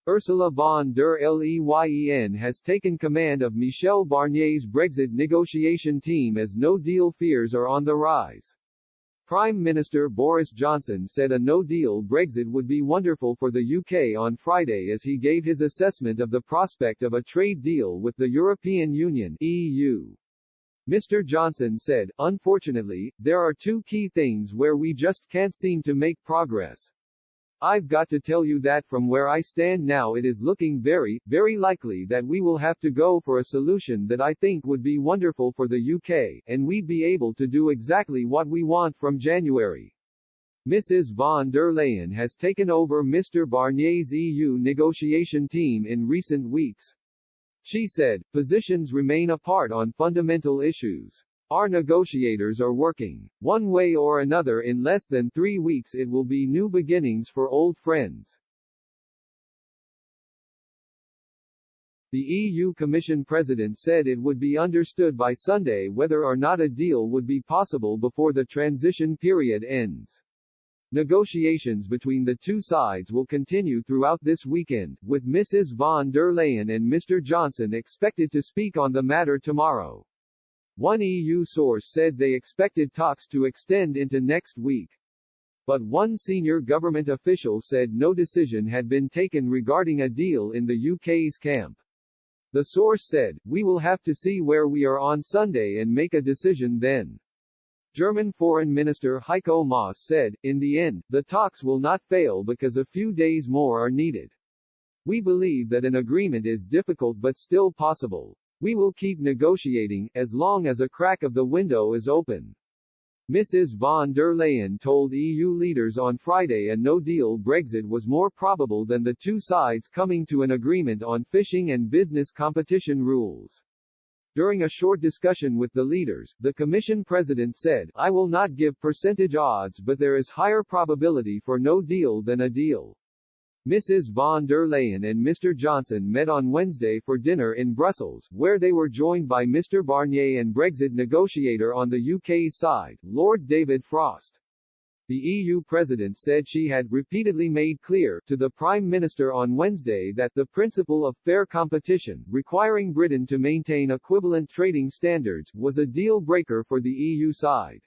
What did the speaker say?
Ursula von der Leyen has taken command of Michel Barnier's Brexit negotiation team as no-deal fears are on the rise. Prime Minister Boris Johnson said a no-deal Brexit would be wonderful for the UK on Friday as he gave his assessment of the prospect of a trade deal with the European Union (EU). Mr. Johnson said, "Unfortunately, there are two key things where we just can't seem to make progress. I've got to tell you that from where I stand now it is looking very, very likely that we will have to go for a solution that I think would be wonderful for the UK, and we'd be able to do exactly what we want from January." Mrs. von der Leyen has taken over Mr. Barnier's EU negotiation team in recent weeks. She said, "Positions remain apart on fundamental issues. Our negotiators are working. One way or another in less than 3 weeks it will be new beginnings for old friends." The EU Commission President said it would be understood by Sunday whether or not a deal would be possible before the transition period ends. Negotiations between the two sides will continue throughout this weekend, with Mrs. von der Leyen and Mr. Johnson expected to speak on the matter tomorrow. One EU source said they expected talks to extend into next week. But one senior government official said no decision had been taken regarding a deal in the UK's camp. The source said, "We will have to see where we are on Sunday and make a decision then." German Foreign Minister Heiko Maas said, "In the end, the talks will not fail because a few days more are needed. We believe that an agreement is difficult but still possible. We will keep negotiating, as long as a crack of the window is open." Mrs. von der Leyen told EU leaders on Friday a no-deal Brexit was more probable than the two sides coming to an agreement on fishing and business competition rules. During a short discussion with the leaders, the Commission President said, "I will not give percentage odds but there is higher probability for no deal than a deal." Mrs. von der Leyen and Mr. Johnson met on Wednesday for dinner in Brussels, where they were joined by Mr. Barnier and Brexit negotiator on the UK's side, Lord David Frost. The EU president said she had repeatedly made clear to the Prime Minister on Wednesday that the principle of fair competition, requiring Britain to maintain equivalent trading standards, was a deal breaker for the EU side.